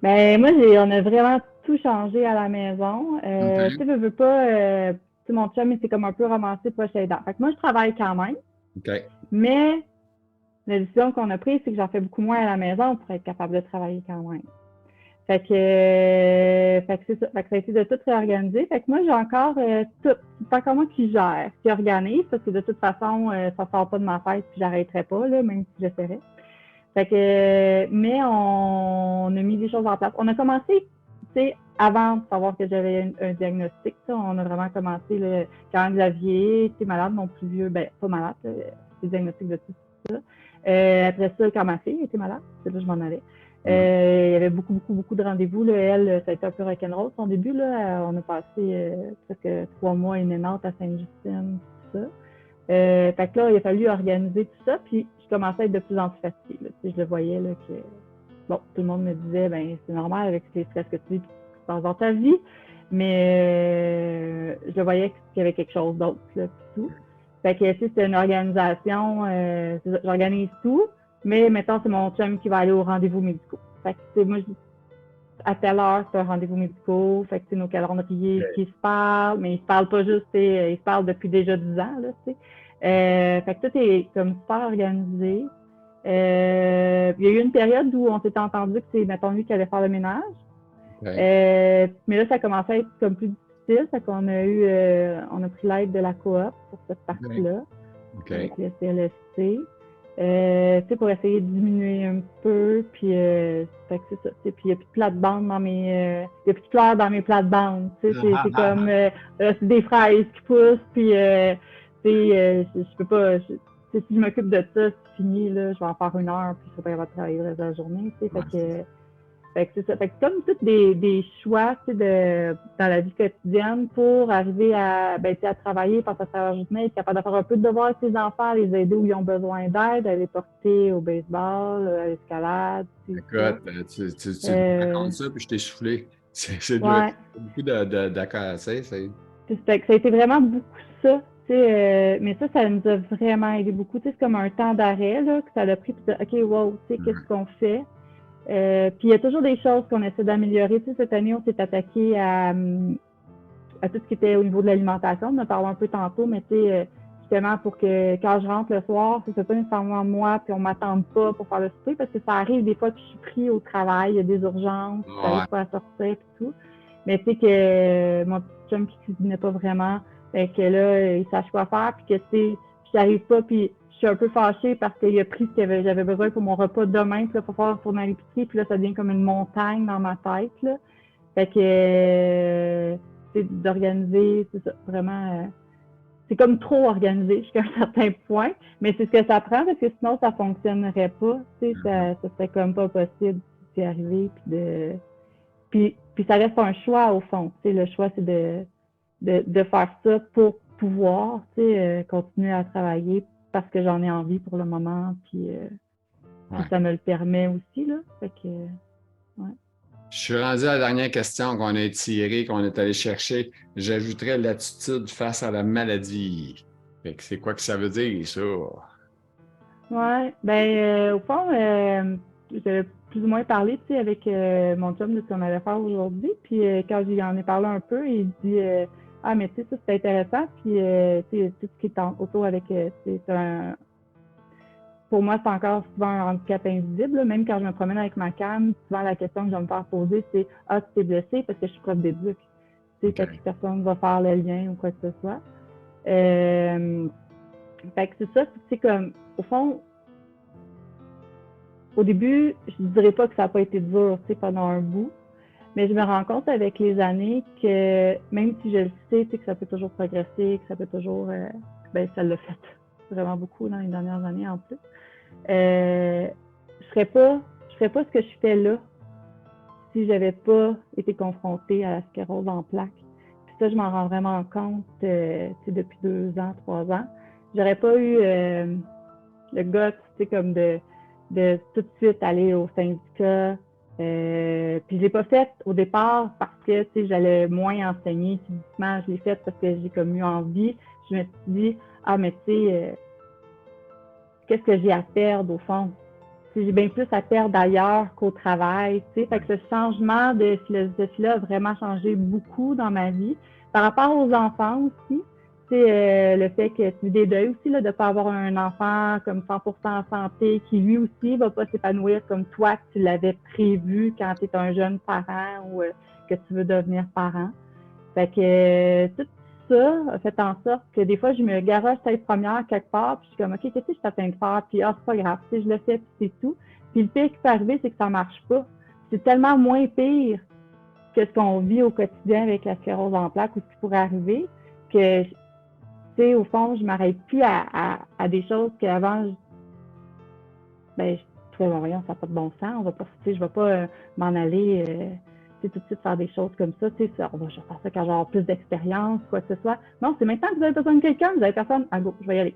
Ben, moi, on a vraiment tout changé à la maison. Tu sais, OK. veux pas, tu sais, mon chum, il s'est comme un peu ramassé poche aidant. Fait que moi, je travaille quand même, OK. mais la décision qu'on a prise, c'est que j'en fais beaucoup moins à la maison pour être capable de travailler quand même. Fait que c'est ça. Fait que ça a été de tout réorganiser. Fait que moi, j'ai encore tout. C'est encore moi qui gère, qui organise, parce que de toute façon, ça sort pas de ma tête, puis j'arrêterai pas, là, même si j'essaierais. Fait que, mais on a mis des choses en place. On a commencé, tu sais, avant de savoir que j'avais un diagnostic, on a vraiment commencé là, quand Xavier était malade, mon plus vieux, ben pas malade, c'est diagnostic de tout ça. Après ça, quand ma fille était malade, c'est là que je m'en allais. Mhm. Il y avait beaucoup, beaucoup, beaucoup de rendez-vous. Là. Elle, ça a été un peu rock'n'roll son début. Là. On a passé presque 3 mois inénante à Sainte-Justine, tout ça. Fait que là, il a fallu organiser tout ça, puis je commençais à être de plus en plus fatiguée. Là. Je le voyais là, que bon, tout le monde me disait ben c'est normal avec les stress que tu vis, qui se passe dans ta vie, mais je le voyais qu'il y avait quelque chose d'autre là, puis tout. Fait que c'est une organisation, j'organise tout, mais maintenant c'est mon chum qui va aller aux rendez-vous médicaux. Fait que, tu sais, moi, à telle heure, c'est un rendez-vous médical. Fait que, nos calendriers qui se parlent, mais ils se parlent pas juste, ils se parlent depuis déjà 10 ans, là, tu sais. Fait que tout est comme super organisé. Il y a eu une période où on s'était entendu que c'est, mettons, lui qui allait faire le ménage. Mais là, ça commençait à être comme plus difficile. Fait qu'on on a pris l'aide de la coop pour cette partie-là, avec le CLSC. Pour essayer de diminuer un peu, puis fait que c'est ça. Puis il n'y a plus de plate-bande dans mes... il n'y a plus de fleurs dans mes plates-bandes. C'est comme... c'est des fraises qui poussent, puis je peux pas... si je m'occupe de ça, c'est fini, là, je vais en faire 1 heure, puis je ne serai pas capable de travailler le reste de la journée. Fait que c'est ça. Fait que comme tous des choix dans la vie quotidienne pour arriver à travailler, passer à travers la journée, être capable de faire un peu de devoir avec ses enfants, les aider où ils ont besoin d'aide, à les porter au baseball, à l'escalade. Écoute, tu me racontes ça, puis je t'ai soufflé. C'est beaucoup d'accords. Fait que ça a été vraiment beaucoup ça. Mais ça nous a vraiment aidé beaucoup. C'est comme un temps d'arrêt là, que ça a pris. OK, wow, qu'est-ce qu'on fait? Puis il y a toujours des choses qu'on essaie d'améliorer. Cette année, on s'est attaqué à tout ce qui était au niveau de l'alimentation. On en parlé un peu tantôt, mais justement pour que quand je rentre le soir, ce soit pas nécessairement moi, puis on m'attende pas pour faire le souper, parce que ça arrive des fois que je suis pris au travail, il y a des urgences, ça n'arrive pas à sortir et tout. Mais tu sais que mon petit chum qui cuisinait pas vraiment, fait que là, il sache quoi faire, puis que j'arrive pas, puis je suis un peu fâchée parce qu'il a pris ce que j'avais besoin pour mon repas demain, puis là, pour pouvoir retourner à l'épicerie, puis là, ça devient comme une montagne dans ma tête, là. Fait que, d'organiser, c'est ça, vraiment, c'est comme trop organisé jusqu'à un certain point, mais c'est ce que ça prend, parce que sinon, ça fonctionnerait pas, ça serait comme pas possible d'y arriver, puis ça reste un choix, au fond, le choix, c'est de faire ça pour pouvoir, continuer à travailler, parce que j'en ai envie pour le moment, puis ça me le permet aussi, là. Fait que, ouais. Je suis rendu à la dernière question qu'on a étirée, qu'on est allé chercher. J'ajouterais l'attitude face à la maladie. Fait que c'est quoi que ça veut dire, ça? Ouais, au fond, j'avais plus ou moins parlé, avec mon chum de ce qu'on allait faire aujourd'hui. Puis quand j'y en ai parlé un peu, il dit ah, mais tu sais, ça c'est intéressant. Puis tout ce qui est autour avec, pour moi, c'est encore souvent un handicap invisible. Là. Même quand je me promène avec ma canne, souvent la question que je vais me faire poser, c'est ah, tu t'es blessé parce que je suis prof d'éduc. Fait que personne ne va faire le lien ou quoi que ce soit. Fait que c'est ça, c'est comme, au fond, au début, je ne dirais pas que ça n'a pas été dur, pendant un bout, mais je me rends compte avec les années que même si je le sais, que ça peut toujours progresser, que ça peut toujours, ça l'a fait vraiment beaucoup dans les dernières années en plus. Je ferais pas ce que je fais là si j'avais pas été confrontée à la sclérose en plaques. Puis ça, je m'en rends vraiment compte depuis 2 ans, 3 ans. J'aurais pas eu le guts, comme de tout de suite aller au syndicat. Puis je l'ai pas fait au départ parce que j'allais moins enseigner physiquement. Je l'ai fait parce que j'ai comme eu envie. Je me suis dit, ah, mais tu sais, qu'est-ce que j'ai à perdre au fond? J'ai bien plus à perdre ailleurs qu'au travail. Fait que ce changement de philosophie-là a vraiment changé beaucoup dans ma vie. Par rapport aux enfants aussi, le fait que tu des deuils aussi, là, de ne pas avoir un enfant comme 100% en santé, qui lui aussi va pas s'épanouir comme toi que tu l'avais prévu quand tu es un jeune parent ou que tu veux devenir parent. Fait que tout ça a fait en sorte que des fois, je me garoche tête première quelque part, puis je suis comme, OK, qu'est-ce que je suis en train de faire? Puis, c'est pas grave, je le fais, puis c'est tout. Puis le pire qui peut arriver, c'est que ça marche pas. C'est tellement moins pire que ce qu'on vit au quotidien avec la sclérose en plaques ou ce qui pourrait arriver que, au fond, je m'arrête plus à des choses qu'avant, je trouvais, bon, voyons, ça n'a pas de bon sens. On va pas, je vais pas m'en aller... tout de suite faire des choses comme ça, on va faire ça quand j'aurai plus d'expérience, quoi que ce soit. Non, c'est maintenant que vous avez besoin de quelqu'un, vous avez personne, ah go, je vais y aller.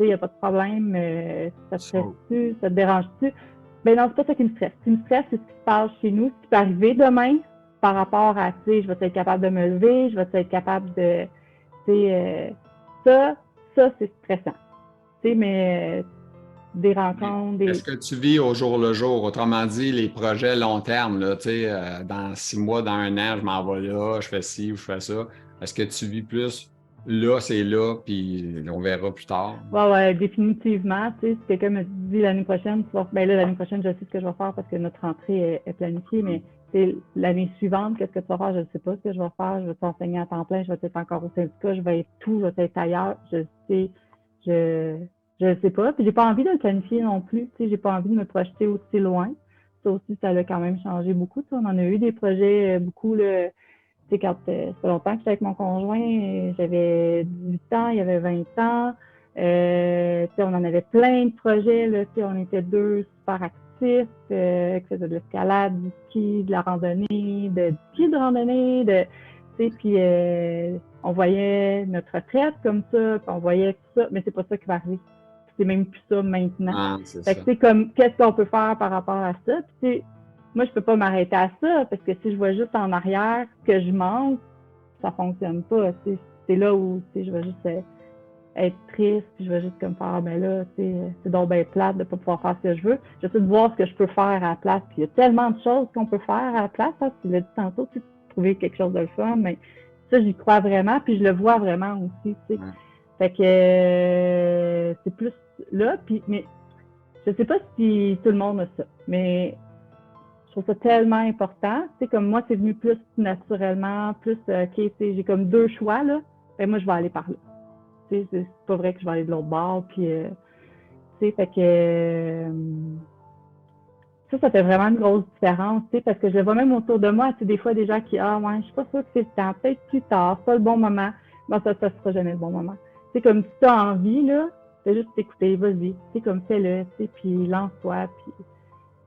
Il n'y a pas de problème, ça te stresse-tu, ça te dérange-tu? Ben non, c'est pas ça qui me stresse. Ce qui me stresse, c'est ce qui se passe chez nous, ce qui peut arriver demain par rapport à, je vais être capable de me lever, je vais être capable de, ça, c'est stressant. Mais des rencontres, des... Est-ce que tu vis au jour le jour? Autrement dit, les projets long terme, là, tu sais, dans 6 mois, dans un an, je m'en vais là, je fais ci ou je fais ça. Est-ce que tu vis plus là, c'est là, puis on verra plus tard? Ouais, définitivement. Tu sais, si quelqu'un me dit l'année prochaine, tu vas... ben là, l'année prochaine, je sais ce que je vais faire parce que notre rentrée est planifiée, mais c'est l'année suivante, qu'est-ce que tu vas faire? Je ne sais pas ce que je vais faire. Je vais t'enseigner à temps plein, je vais être encore au syndicat, je vais être tout, je vais être ailleurs. Je je sais pas. Puis j'ai pas envie de le planifier non plus. Tu sais, j'ai pas envie de me projeter aussi loin. Ça aussi, ça a quand même changé beaucoup. Tu sais, on en a eu des projets beaucoup là. Tu sais, quand ça fait longtemps que j'étais avec mon conjoint, j'avais 18 ans, il y avait 20 ans. Tu sais, on en avait plein de projets. Là, tu sais, on était deux super actifs, qui faisaient de l'escalade, du ski, de la randonnée, du ski de randonnée, tu sais, puis on voyait notre retraite comme ça, puis on voyait tout ça, mais c'est pas ça qui va arriver. C'est même plus ça maintenant. Ah, c'est Fait que ça. c'est comme, qu'est-ce qu'on peut faire par rapport à ça? Puis, tu sais, moi, je peux pas m'arrêter à ça, parce que si je vois juste en arrière ce que je manque, ça fonctionne pas. Tu sais, c'est là où, tu sais, je vais juste être triste, puis je vais juste comme faire, ben là, tu sais, c'est donc bien plate de pas pouvoir faire ce que je veux. J'essaie de voir ce que je peux faire à la place, puis il y a tellement de choses qu'on peut faire à la place, hein, tu l'as dit tantôt, tu sais, trouver quelque chose de le fun, mais ça, j'y crois vraiment, puis je le vois vraiment aussi, tu sais. Ouais. Fait que c'est plus là, puis, mais je sais pas si tout le monde a ça, mais je trouve ça tellement important. Tu sais, comme moi, c'est venu plus naturellement, plus, OK, tu sais, j'ai comme deux choix, là. Ben, moi, je vais aller par là. Tu sais, c'est pas vrai que je vais aller de l'autre bord, puis, tu sais, fait que ça fait vraiment une grosse différence, tu sais, parce que je le vois même autour de moi, tu sais, des fois, des gens qui, ah, ouais, je suis pas sûre que c'est le temps, peut-être plus tard, c'est pas le bon moment. Bon, ça sera jamais le bon moment. Tu sais, comme si tu as envie, là, fais juste t'écouter, vas-y, tu sais, comme fais-le, tu sais, puis lance-toi, puis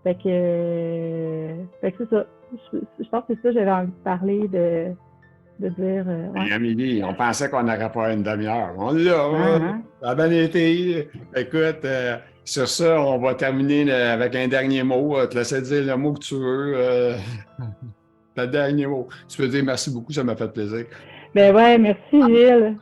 fait que c'est ça. Je pense que c'est ça que j'avais envie de parler, de dire, ouais. Et Amélie, on pensait qu'on n'aurait pas une demi-heure. On l'a, Ah, hein? hein? Ça a bien été. Écoute, sur ça, on va terminer avec un dernier mot. Te laisser dire le mot que tu veux. Le dernier mot. Tu peux dire merci beaucoup, ça m'a fait plaisir. Ben ouais, merci Gilles.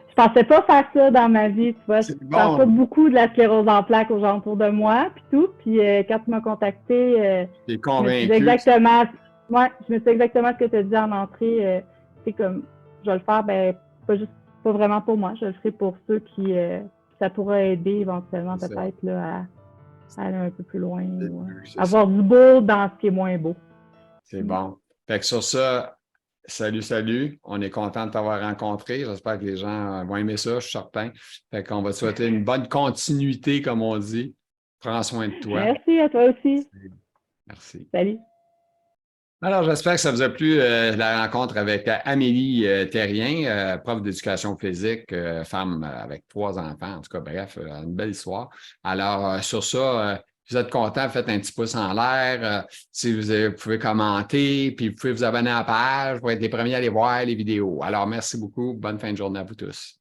Je pensais pas faire ça dans ma vie, tu vois. Je C'est parle pas bon. beaucoup de la sclérose en plaques aux gens autour de moi, puis tout. Puis quand tu m'as contacté, T'es je me suis dit convaincu. exactement, ouais, je me suis dit exactement ce que tu as dit en entrée. C'est comme, je vais le faire, ben pas juste, pas vraiment pour moi, je le ferai pour ceux qui, ça pourra aider éventuellement C'est ça. peut-être là à aller un peu plus loin C'est le ou but, c'est ça. avoir du beau dans ce qui est moins beau. C'est bon. Fait que sur ça, salut, salut. On est content de t'avoir rencontré. J'espère que les gens vont aimer ça, je suis certain. Fait qu'on va te souhaiter une bonne continuité, comme on dit. Prends soin de toi. Merci à toi aussi. Merci. Salut. Alors, j'espère que ça vous a plu, la rencontre avec Amélie Terrien, prof d'éducation physique, femme avec 3 enfants. En tout cas, bref, une belle histoire. Alors, sur ça, si vous êtes content, faites un petit pouce en l'air. Si vous pouvez commenter, puis vous pouvez vous abonner à la page pour être les premiers à aller voir les vidéos. Alors, merci beaucoup. Bonne fin de journée à vous tous.